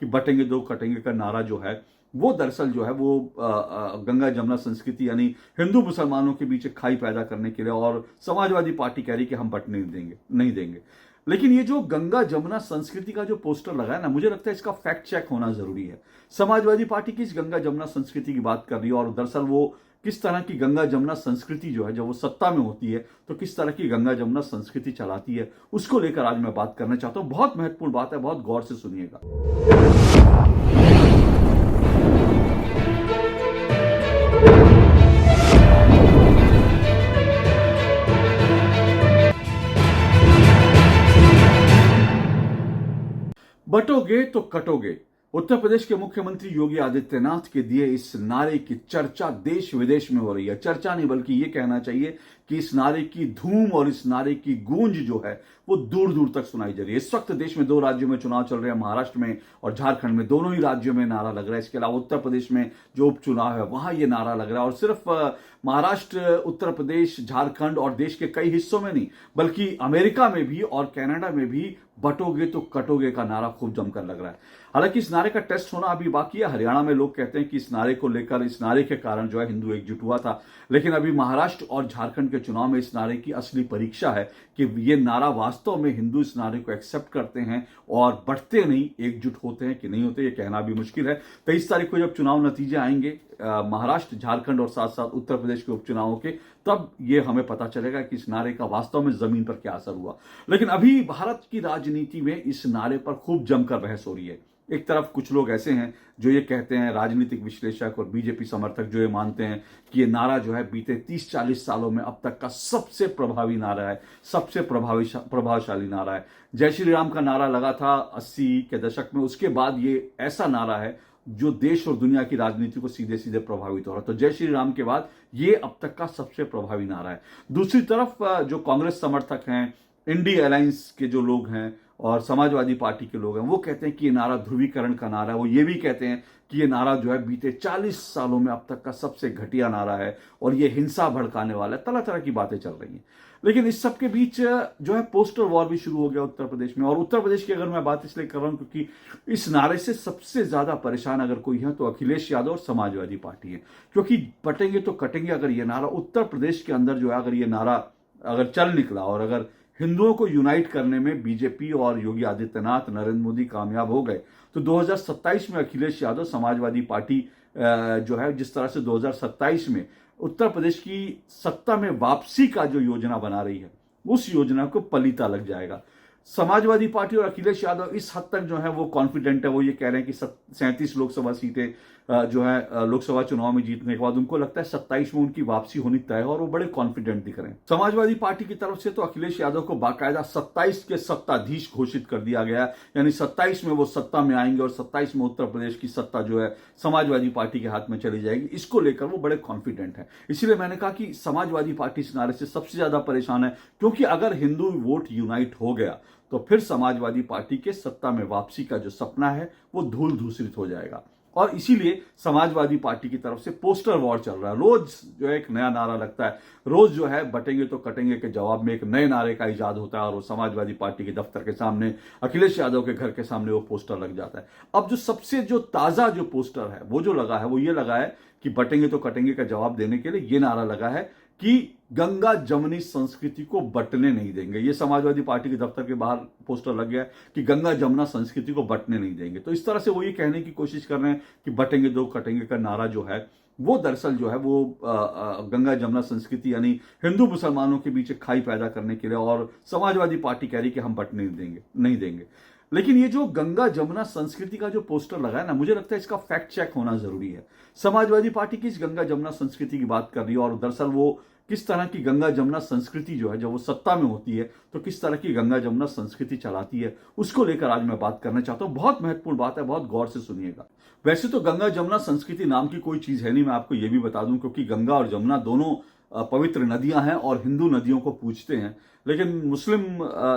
कि बटेंगे दो कटेंगे का नारा जो है वो दरअसल जो है वो गंगा जमुना संस्कृति यानी हिंदू मुसलमानों के बीच एक खाई पैदा करने के लिए, और समाजवादी पार्टी कह रही कि हम बटने नहीं देंगे। लेकिन ये जो गंगा जमुना संस्कृति का जो पोस्टर लगा है ना, मुझे लगता है इसका फैक्ट चेक होना जरूरी है। समाजवादी पार्टी किस गंगा जमुना संस्कृति की बात कर रही है, और दरअसल वो किस तरह की गंगा जमुना संस्कृति जो है जब वो सत्ता में होती है तो किस तरह की गंगा जमुना संस्कृति चलाती है, उसको लेकर आज मैं बात करना चाहता हूं। बहुत महत्वपूर्ण बात है, बहुत गौर से सुनिएगा। बटोगे तो कटोगे, उत्तर प्रदेश के मुख्यमंत्री योगी आदित्यनाथ के दिए इस नारे की चर्चा देश विदेश में हो रही है। चर्चा नहीं बल्कि ये कहना चाहिए कि इस नारे की धूम और इस नारे की गूंज जो है वो दूर दूर तक सुनाई जा रही है। इस वक्त देश में दो राज्यों में चुनाव चल रहे हैं, महाराष्ट्र में और झारखंड में। दोनों ही राज्यों में नारा लग रहा है। इसके अलावा उत्तर प्रदेश में जो उपचुनाव है वहां ये नारा लग रहा है, और सिर्फ महाराष्ट्र, उत्तर प्रदेश, झारखंड और देश के कई हिस्सों में नहीं बल्कि अमेरिका में भी और कनाडा में भी बटोगे तो कटोगे का नारा खूब जमकर लग रहा है। हालांकि इस नारे का टेस्ट होना अभी बाकी है। हरियाणा में लोग कहते हैं कि इस नारे को लेकर, इस नारे के कारण जो है हिंदू एकजुट हुआ था, लेकिन अभी महाराष्ट्र और झारखंड के चुनाव में इस नारे की असली परीक्षा है कि ये नारा वास्तव में हिंदू इस नारे को एक्सेप्ट करते हैं और बढ़ते नहीं, एकजुट होते हैं कि नहीं होते, ये कहना भी मुश्किल है। 23 तारीख को जब चुनाव नतीजे आएंगे महाराष्ट्र, झारखंड और साथ साथ उत्तर प्रदेश के उपचुनावों के, तब ये हमें पता चलेगा कि इस नारे का वास्तव में जमीन पर क्या असर हुआ। लेकिन अभी भारत की राजनीति में इस नारे पर खूब जमकर बहस हो रही है। एक तरफ कुछ लोग ऐसे हैं जो ये कहते हैं, राजनीतिक विश्लेषक और बीजेपी समर्थक जो ये मानते हैं कि ये नारा जो है बीते 30-40 सालों में अब तक का सबसे प्रभावी नारा है, सबसे प्रभावशाली नारा है। जय श्री राम का नारा लगा था 80 के दशक में, उसके बाद ये ऐसा नारा है जो देश और दुनिया की राजनीति को सीधे सीधे प्रभावित हो रहा है। तो जय श्री राम के बाद ये अब तक का सबसे प्रभावी नारा है। दूसरी तरफ जो कांग्रेस समर्थक हैं, इंडी अलायंस के जो लोग हैं और समाजवादी पार्टी के लोग हैं, वो कहते हैं कि ये नारा ध्रुवीकरण का नारा है। वो ये भी कहते हैं कि ये नारा जो है बीते 40 सालों में अब तक का सबसे घटिया नारा है और ये हिंसा भड़काने वाला है। तरह तरह की बातें चल रही हैं। लेकिन इस सब के बीच जो है पोस्टर वॉर भी शुरू हो गया उत्तर प्रदेश में। और उत्तर प्रदेश की अगर मैं बात इसलिए कर रहा हूं क्योंकि इस नारे से सबसे ज्यादा परेशान अगर कोई है तो अखिलेश यादव और समाजवादी पार्टी है। क्योंकि बटेंगे तो कटेंगे, अगर ये नारा उत्तर प्रदेश के अंदर जो है अगर ये नारा अगर चल निकला और अगर हिंदुओं को यूनाइट करने में बीजेपी और योगी आदित्यनाथ, नरेंद्र मोदी कामयाब हो गए तो 2027 में अखिलेश यादव समाजवादी पार्टी जो है जिस तरह से 2027 में उत्तर प्रदेश की सत्ता में वापसी का जो योजना बना रही है उस योजना को पलीता लग जाएगा। समाजवादी पार्टी और अखिलेश यादव इस हद तक जो है वो कॉन्फिडेंट है, वो ये कह रहे हैं कि 37 लोकसभा सीटें जो है लोकसभा चुनाव में जीतने के बाद उनको लगता है 27 में उनकी वापसी होनी तय है और वो बड़े कॉन्फिडेंट दिख रहे हैं। समाजवादी पार्टी की तरफ से तो अखिलेश यादव को बाकायदा 27 के सत्ताधीश घोषित कर दिया गया है, यानी 27 में वो सत्ता में आएंगे और 27 में उत्तर प्रदेश की सत्ता जो है समाजवादी पार्टी के हाथ में चली जाएगी। इसको लेकर वो बड़े कॉन्फिडेंट है। इसीलिए मैंने कहा कि समाजवादी पार्टी इस नारे से सबसे ज्यादा परेशान है, क्योंकि अगर हिंदू वोट यूनाइट हो गया तो फिर समाजवादी पार्टी के सत्ता में वापसी का जो सपना है वो धूल धूसरित हो जाएगा। और इसीलिए समाजवादी पार्टी की तरफ से पोस्टर वॉर चल रहा है। रोज जो है एक नया नारा लगता है, रोज जो है बटेंगे तो कटेंगे के जवाब में एक नए नारे का इजाद होता है और वो समाजवादी पार्टी के दफ्तर के सामने, अखिलेश यादव के घर के सामने वो पोस्टर लग जाता है। अब जो सबसे जो ताजा जो पोस्टर है वो जो लगा है वो ये लगा है कि बटेंगे तो कटेंगे का जवाब देने के लिए ये नारा लगा है कि गंगा जमनी संस्कृति को बटने नहीं देंगे। ये समाजवादी पार्टी के दफ्तर के बाहर पोस्टर लग गया है कि गंगा जमुना संस्कृति को बटने नहीं देंगे। तो इस तरह से वो ये कहने की कोशिश कर रहे हैं कि बटेंगे दो कटेंगे का नारा जो है वो दरअसल जो है वो गंगा जमुना संस्कृति यानी हिंदू मुसलमानों के बीच एक खाई पैदा करने के लिए, और समाजवादी पार्टी कह रही कि हम बटने नहीं देंगे। लेकिन ये जो गंगा जमुना संस्कृति का जो पोस्टर लगा है ना, मुझे लगता है इसका फैक्ट चेक होना जरूरी है। समाजवादी पार्टी किस गंगा जमुना संस्कृति की बात कर रही है और दरअसल वो किस तरह की गंगा जमुना संस्कृति जो है जब वो सत्ता में होती है तो किस तरह की गंगा जमुना संस्कृति चलाती है, उसको लेकर आज मैं बात करना चाहता हूं। बहुत महत्वपूर्ण बात है, बहुत गौर से सुनिएगा। वैसे तो गंगा जमुना संस्कृति नाम की कोई चीज है नहीं, मैं आपको ये भी बता दूं, क्योंकि गंगा और जमुना दोनों पवित्र नदियां हैं और हिंदू नदियों को पूजते हैं, लेकिन मुस्लिम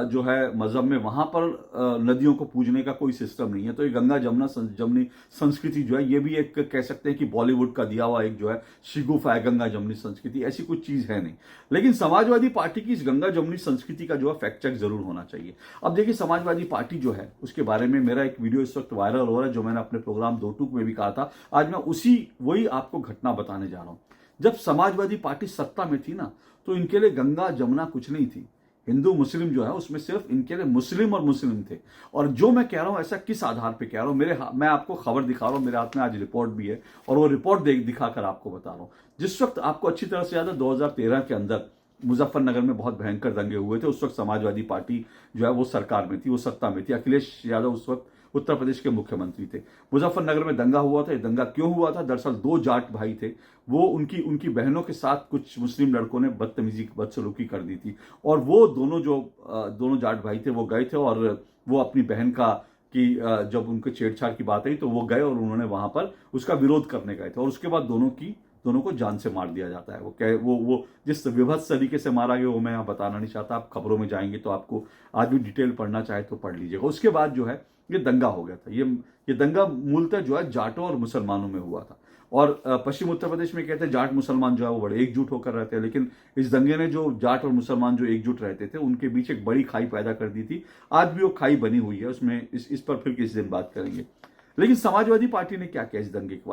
जो है मजहब में वहां पर नदियों को पूजने का कोई सिस्टम नहीं है। तो ये गंगा जमुना जमनी संस्कृति जो है, ये भी एक कह सकते हैं कि बॉलीवुड का दिया हुआ एक जो है शिगुफा है गंगा जमनी संस्कृति, ऐसी कुछ चीज है नहीं। लेकिन समाजवादी पार्टी की इस गंगा जमनी संस्कृति का जो है फैक्ट चेक जरूर होना चाहिए। अब देखिए, समाजवादी पार्टी जो है उसके बारे में मेरा एक वीडियो इस वक्त वायरल हो रहा है, जो मैंने अपने प्रोग्राम दो टूक में भी कहा था। आज मैं वही आपको घटना बताने जा रहा हूं। जब समाजवादी पार्टी सत्ता में थी ना, तो इनके लिए गंगा जमुना कुछ नहीं थी। हिंदू मुस्लिम जो है उसमें सिर्फ इनके लिए मुस्लिम और मुस्लिम थे। और जो मैं कह रहा हूं ऐसा किस आधार पे कह रहा हूं, मैं आपको खबर दिखा रहा हूं, मेरे हाथ में आज रिपोर्ट भी है और वो रिपोर्ट दिखाकर आपको बता रहा हूं। जिस वक्त आपको अच्छी तरह से याद है, 2013 के अंदर मुजफ्फरनगर में बहुत भयंकर दंगे हुए थे। उस वक्त समाजवादी पार्टी जो है वो सरकार में थी, वो सत्ता में थी। अखिलेश यादव उस वक्त उत्तर प्रदेश के मुख्यमंत्री थे। मुजफ्फरनगर में दंगा हुआ था। ये दंगा क्यों हुआ था? दरअसल दो जाट भाई थे, वो उनकी बहनों के साथ कुछ मुस्लिम लड़कों ने बदसलूकी कर दी थी, और वो दोनों जाट भाई थे, वो गए थे और वो अपनी बहन जब उनके छेड़छाड़ की बात आई तो वो गए और उन्होंने वहां पर उसका विरोध करने गए थे, और उसके बाद दोनों को जान से मार दिया जाता है। वो जिस विभत्स तरीके से मारा गया वो मैं यहाँ बताना नहीं चाहता। आप खबरों में जाएंगे तो आपको आज भी डिटेल पढ़ना चाहे तो पढ़ लीजिएगा। उसके बाद जो है ये दंगा हो गया था। ये दंगा मूलतः जो है जाटों और मुसलमानों में हुआ था। और पश्चिम उत्तर प्रदेश में कहते हैं जाट मुसलमान जो है वो बड़े एकजुट होकर रहते हैं, लेकिन इस दंगे ने जो जाट और मुसलमान जो एकजुट रहते थे उनके बीच एक बड़ी खाई पैदा कर दी थी। आज भी वो खाई बनी हुई है, उसमें इस पर फिर किसी दिन बात करेंगे। लेकिन समाजवादी पार्टी ने क्या किया इस दंगे के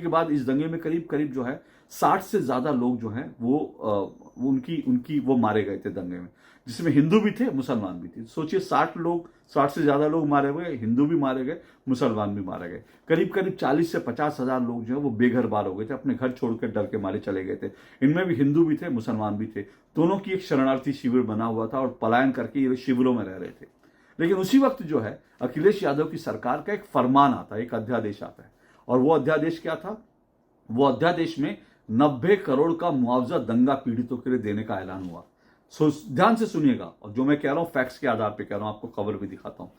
बाद? इस दंगे में करीब करीब जो है 60 से ज्यादा लोग जो हैं वो मारे गए थे दंगे में, जिसमें हिंदू भी थे, मुसलमान भी थे। सोचिए 60 से ज्यादा लोग मारे हुए, हिंदू भी मारे गए, मुसलमान भी मारे गए। करीब करीब 40 से 50 हजार लोग जो है वो बेघर बार हो गए थे, अपने घर छोड़कर डर के मारे चले गए थे। इनमें भी हिंदू भी थे, मुसलमान भी थे। दोनों की एक शरणार्थी शिविर बना हुआ था और पलायन करके ये शिविरों में रह रहे थे। लेकिन उसी वक्त जो है अखिलेश यादव की सरकार का एक फरमान आता है, एक अध्यादेश आता है। और वो अध्यादेश क्या था? वो अध्यादेश में 90 करोड़ का मुआवजा दंगा पीड़ितों के लिए देने का ऐलान हुआ। ध्यान से सुनिएगा, और जो मैं कह रहा हूं फैक्ट्स के आधार पर कह रहा हूं, आपको खबर भी दिखाता हूं।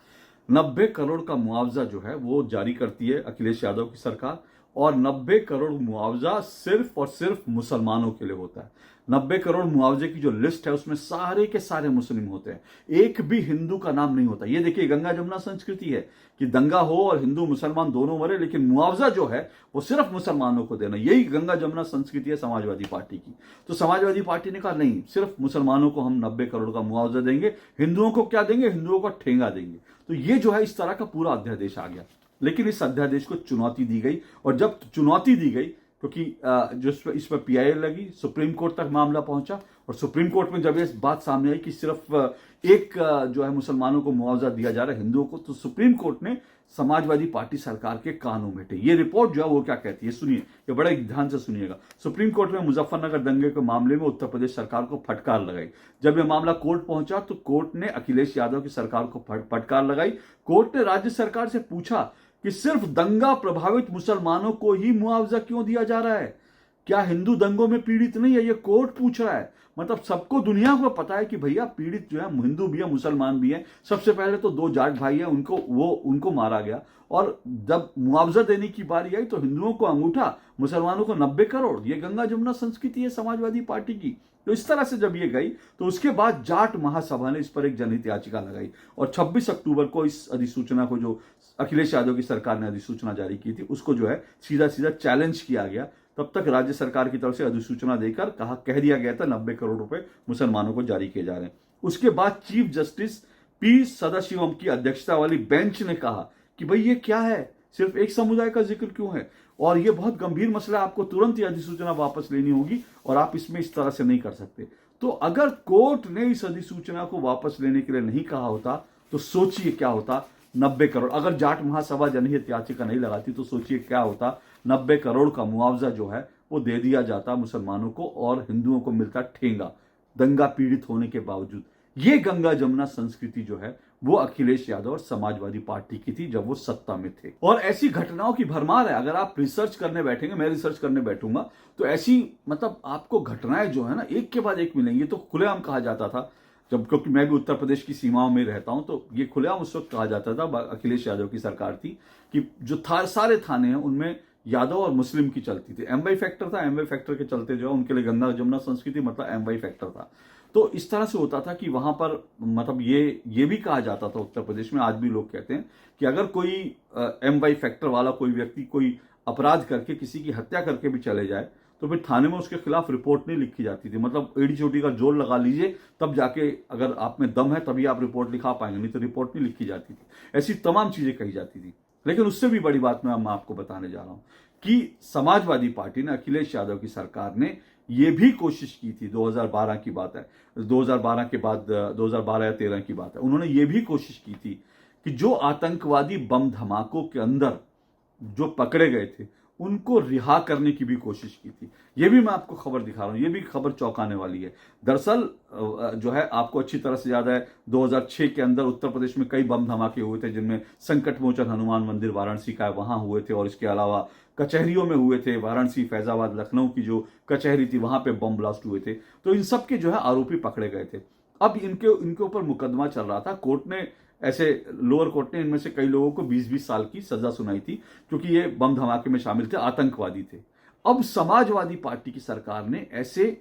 90 करोड़ का मुआवजा जो है वो जारी करती है अखिलेश यादव की सरकार, और 90 करोड़ मुआवजा सिर्फ और सिर्फ मुसलमानों के लिए होता है। 90 करोड़ मुआवजे की जो लिस्ट है उसमें सारे के सारे मुस्लिम होते हैं, एक भी हिंदू का नाम नहीं होता। ये देखिए गंगा जमुना संस्कृति है कि दंगा हो और हिंदू मुसलमान दोनों मरे, लेकिन मुआवजा जो है वो सिर्फ मुसलमानों को देना। यही गंगा जमुना संस्कृति है समाजवादी पार्टी की। तो समाजवादी पार्टी ने कहा नहीं, सिर्फ मुसलमानों को हम 90 करोड़ का मुआवजा देंगे, हिंदुओं को क्या देंगे? हिंदुओं का ठेंगा देंगे। तो ये जो है इस तरह का पूरा अध्यादेश आ गया। लेकिन इस अध्यादेश को चुनौती दी गई, और जब चुनौती दी गई क्योंकि जो इस पर पीआईएल लगी, सुप्रीम कोर्ट तक मामला पहुंचा, और सुप्रीम कोर्ट में जब ये बात सामने आई कि सिर्फ एक जो है मुसलमानों को मुआवजा दिया जा रहा है, हिंदुओं को, तो सुप्रीम कोर्ट ने समाजवादी पार्टी सरकार के कान उमेटे। ये रिपोर्ट जो है वो क्या कहती है सुनिए, ये बड़ा ध्यान से सुनिएगा। सुप्रीम कोर्ट में मुजफ्फरनगर दंगे के मामले में उत्तर प्रदेश सरकार को फटकार लगाई। जब यह मामला कोर्ट पहुंचा तो कोर्ट ने अखिलेश यादव की सरकार को फटकार लगाई। कोर्ट ने राज्य सरकार से पूछा कि सिर्फ दंगा प्रभावित मुसलमानों को ही मुआवजा क्यों दिया जा रहा है? क्या हिंदू दंगों में पीड़ित नहीं है? ये कोर्ट पूछ रहा है। मतलब सबको, दुनिया को पता है कि भैया पीड़ित जो है हिंदू भी है, मुसलमान भी है। सबसे पहले तो दो जाट भाई है, उनको मारा गया, और जब मुआवजा देने की बारी आई तो हिंदुओं को अंगूठा, मुसलमानों को 90 करोड़। ये गंगा जमुना संस्कृति है समाजवादी पार्टी की। तो इस तरह से जब ये गई तो उसके बाद जाट महासभा ने इस पर एक जनहित याचिका लगाई, और 26 अक्टूबर को इस अधिसूचना को, जो अखिलेश यादव की सरकार ने अधिसूचना जारी की थी, उसको जो है सीधा सीधा चैलेंज किया गया। तब तक राज्य सरकार की तरफ से अधिसूचना देकर कह दिया गया था 90 करोड़ रुपए मुसलमानों को जारी किए जा रहे हैं। उसके बाद चीफ जस्टिस पी सदाशिवम की अध्यक्षता वाली बेंच ने कहा कि भाई ये क्या है, सिर्फ एक समुदाय का जिक्र क्यों है, और ये बहुत गंभीर मसला है, आपको तुरंत ही अधिसूचना वापस लेनी होगी, और आप इसमें इस तरह से नहीं कर सकते। तो अगर कोर्ट ने इस अधिसूचना को वापस लेने के लिए नहीं कहा होता तो सोचिए क्या होता। 90 करोड़, अगर जाट महासभा जनहित याचिका नहीं लगाती तो सोचिए क्या होता। 90 करोड़ का मुआवजा जो है वो दे दिया जाता मुसलमानों को, और हिंदुओं को मिलता ठेंगा, दंगा पीड़ित होने के बावजूद। ये गंगा जमुना संस्कृति जो है वो अखिलेश यादव और समाजवादी पार्टी की थी जब वो सत्ता में थे। और ऐसी घटनाओं की भरमार है। अगर आप रिसर्च करने बैठेंगे, मैं रिसर्च करने बैठूंगा, तो ऐसी मतलब आपको घटनाएं जो है ना एक के बाद एक मिलेंगी। तो खुलेआम कहा जाता था, जब, क्योंकि मैं भी उत्तर प्रदेश की सीमाओं में रहता हूं, तो ये खुलेआम उस वक्त कहा जाता था, अखिलेश यादव की सरकार थी, कि जो सारे थाने हैं उनमें यादव और मुस्लिम की चलती थी। एमवाई फैक्टर था, एमवाई फैक्टर के चलते जो है उनके लिए गंगा जमुना संस्कृति मतलब एमवाई फैक्टर था। तो इस तरह से होता था कि वहां पर मतलब ये भी कहा जाता था उत्तर प्रदेश में, आज भी लोग कहते हैं कि अगर कोई एमवाई फैक्टर वाला कोई व्यक्ति कोई अपराध करके किसी की हत्या करके भी चले जाए तो फिर थाने में उसके खिलाफ रिपोर्ट नहीं लिखी जाती थी। मतलब एड़ी चोटी का जोर लगा लीजिए, तब जाके अगर आप में दम है तभी आप रिपोर्ट लिखा पाएंगे, नहीं तो रिपोर्ट नहीं लिखी जाती थी। ऐसी तमाम चीजें कही जाती थी। लेकिन उससे भी बड़ी बात मैं आपको बताने जा रहा हूं कि समाजवादी पार्टी ने, अखिलेश यादव की सरकार ने यह भी कोशिश की थी, 2012 की बात है, 2012 के बाद 2012 या 13 की बात है, उन्होंने ये भी कोशिश की थी कि जो आतंकवादी बम धमाकों के अंदर जो पकड़े गए थे उनको रिहा करने की भी कोशिश की थी। यह भी मैं आपको खबर दिखा रहा हूं, यह भी खबर चौंकाने वाली है। दरअसल जो है आपको अच्छी तरह से याद है 2006 के अंदर उत्तर प्रदेश में कई बम धमाके हुए थे, जिनमें संकट मोचन हनुमान मंदिर वाराणसी का वहां हुए थे, और इसके अलावा कचहरियों में हुए थे। वाराणसी, फैजाबाद, लखनऊ की जो कचहरी थी वहां पे बम ब्लास्ट हुए थे। तो इन सब के जो है आरोपी पकड़े गए थे। अब इनके ऊपर मुकदमा चल रहा था। कोर्ट ने ऐसे, लोअर कोर्ट ने इनमें से कई लोगों को 20-20 साल की सजा सुनाई थी क्योंकि ये बम धमाके में शामिल थे, आतंकवादी थे। अब समाजवादी पार्टी की सरकार ने ऐसे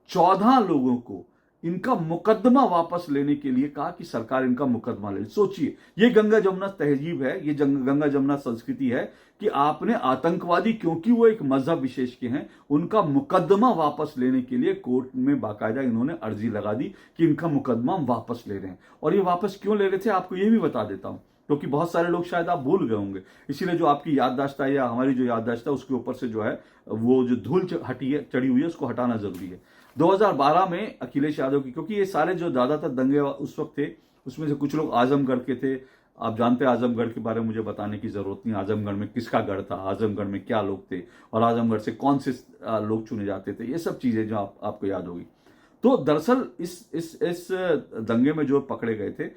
14 लोगों को इनका मुकदमा वापस लेने के लिए कहा कि सरकार इनका मुकदमा ले। सोचिए, ये गंगा जमुना तहजीब है, ये गंगा जमुना संस्कृति है कि आपने आतंकवादी, क्योंकि वो एक मजहब विशेष के हैं, उनका मुकदमा वापस लेने के लिए कोर्ट में बाकायदा इन्होंने अर्जी लगा दी कि इनका मुकदमा हम वापस ले रहे हैं। और ये वापस क्यों ले रहे थे आपको ये भी बता देता हूं, क्योंकि बहुत सारे लोग शायद आप भूल गए होंगे। इसीलिए जो आपकी याददाश्त है या हमारी जो याददाश्त है उसके ऊपर से जो है वो जो धूल हटी है, चढ़ी हुई है, उसको हटाना जरूरी है। 2012 में अखिलेश यादव की, क्योंकि ये सारे जो ज्यादातर दंगे उस वक्त थे, उसमें से कुछ लोग आजमगढ़ के थे। आप जानते हैं आजमगढ़ के बारे में मुझे बताने की जरूरत नहीं, आजमगढ़ में किसका गढ़ था, आजमगढ़ में क्या लोग थे, और आजमगढ़ से कौन से लोग चुने जाते थे, ये सब चीजें जो आपको याद होगी। तो दरअसल इस दंगे में जो पकड़े गए थे,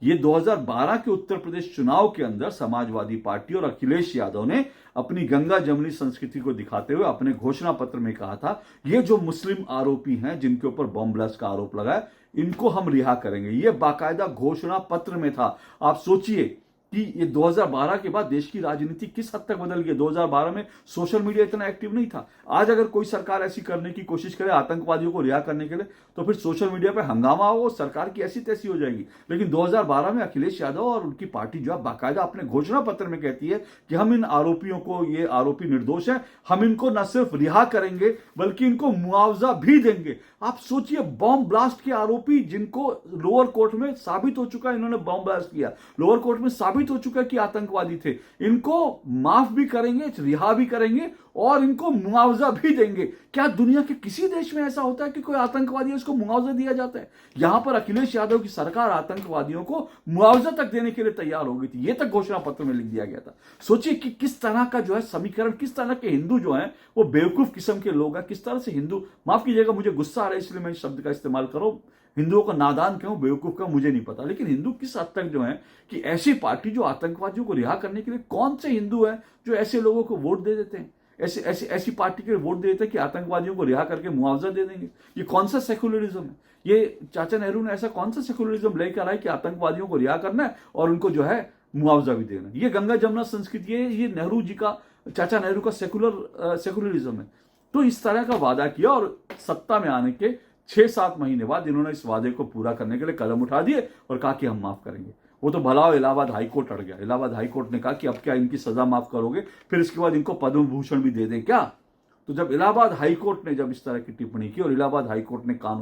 ये 2012 के उत्तर प्रदेश चुनाव के अंदर समाजवादी पार्टी और अखिलेश यादव ने अपनी गंगा जमुनी संस्कृति को दिखाते हुए अपने घोषणा पत्र में कहा था, ये जो मुस्लिम आरोपी हैं जिनके ऊपर बम ब्लास्ट का आरोप लगा है, इनको हम रिहा करेंगे। ये बाकायदा घोषणा पत्र में था। आप सोचिए कि ये 2012 के बाद देश की राजनीति किस हद तक बदल गई। 2012 में सोशल मीडिया इतना एक्टिव नहीं था। आज अगर कोई सरकार ऐसी करने की कोशिश करे आतंकवादियों को रिहा करने के लिए, तो फिर सोशल मीडिया पे हंगामा हो, सरकार की ऐसी तैसी हो जाएगी। लेकिन 2012 में अखिलेश यादव और उनकी पार्टी जो है बाकायदा अपने घोषणा पत्र में कहती है कि हम इन आरोपियों को, ये आरोपी निर्दोष है, हम इनको न सिर्फ रिहा करेंगे बल्कि इनको मुआवजा भी देंगे। आप सोचिए, बम ब्लास्ट के आरोपी जिनको लोअर कोर्ट में साबित हो चुका है इन्होंने बम ब्लास्ट किया, लोअर कोर्ट में साबित हो चुका है कि आतंकवादी थे, इनको माफ भी करेंगे, रिहा भी करेंगे और इनको मुआवजा भी देंगे। क्या दुनिया के किसी देश में ऐसा होता है कि कोई आतंकवादी है उसको मुआवजा दिया जाता है? यहां पर अखिलेश यादव की सरकार आतंकवादियों को मुआवजा तक देने के लिए तैयार हो गई थी। यह तक घोषणा पत्र में लिख दिया गया था। सोचिए कि किस तरह का जो है समीकरण, किस तरह के हिंदू जो है वो बेवकूफ किस्म के लोग हैं, किस तरह से हिंदू, माफ कीजिएगा मुझे गुस्सा आ रहा है इसलिए मैं इस शब्द का इस्तेमाल करूं, हिंदुओं का नादान कहूं, बेवकूफ कहूं, मुझे नहीं पता, लेकिन हिंदू किस हद तक जो है कि ऐसी पार्टी जो आतंकवादियों को रिहा करने के लिए, कौन से हिंदू है जो ऐसे लोगों को वोट दे देते हैं, ऐसी पार्टी के लिए वोट दे देते हैं कि आतंकवादियों को रिहा करके मुआवजा दे देंगे? ये कौन सा सेकुलरिज्म है? ये चाचा नेहरू ने ऐसा कौन सा सेकुलरिज्म लेकर आया कि आतंकवादियों को रिहा करना है और उनको जो है मुआवजा भी देना? ये गंगा जमुना संस्कृति है, ये नेहरू जी का, चाचा नेहरू का सेकुलरिज्म है। तो इस तरह का वादा किया और सत्ता में आने के 6-7 महीने बाद इन्होंने इस वादे को पूरा करने के लिए कदम उठा दिए और कहा कि हम माफ करेंगे। वो तो भला इलाहाबाद हाईकोर्ट अड़ गया। इलाहाबाद हाईकोर्ट ने कहा कि अब क्या इनकी सजा माफ करोगे, फिर इसके बाद इनको पद्म भूषण भी दे दें क्या? तो जब इलाहाबाद हाईकोर्ट ने जब इस तरह की टिप्पणी की और इलाहाबाद हाईकोर्ट ने कान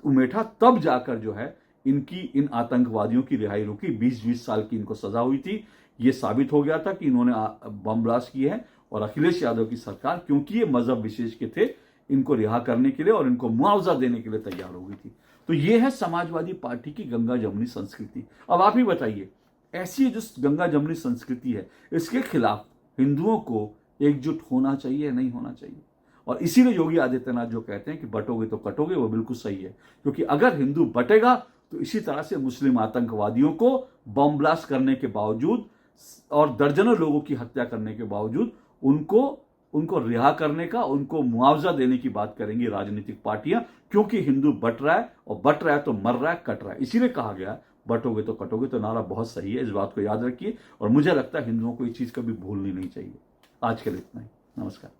उमेठा, तब जाकर जो है इन आतंकवादियों की रिहाई रुकी। 20-20 साल की इनको सजा हुई थी। ये साबित हो गया था कि इन्होंने बम ब्लास्ट किए हैं और अखिलेश यादव की सरकार, क्योंकि ये मजहब विशेष के थे, इनको रिहा करने के लिए और इनको मुआवजा देने के लिए तैयार हो गई थी। तो ये है समाजवादी पार्टी की गंगा जमुनी संस्कृति। अब आप ही बताइए, ऐसी जो गंगा जमुनी संस्कृति है, इसके खिलाफ हिंदुओं को एकजुट होना चाहिए, नहीं होना चाहिए? और इसीलिए योगी आदित्यनाथ जो कहते हैं कि बटोगे तो कटोगे, वो बिल्कुल सही है। क्योंकि अगर हिंदू बटेगा तो इसी तरह से मुस्लिम आतंकवादियों को बम ब्लास्ट करने के बावजूद और दर्जनों लोगों की हत्या करने के बावजूद उनको रिहा करने का, उनको मुआवजा देने की बात करेंगी राजनीतिक पार्टियां। क्योंकि हिंदू बट रहा है, और बट रहा है तो मर रहा है, कट रहा है। इसीलिए कहा गया बटोगे तो कटोगे। तो नारा बहुत सही है, इस बात को याद रखिए। और मुझे लगता है हिंदुओं को ये चीज कभी भूलनी नहीं चाहिए। आज के लिए इतना ही। नमस्कार।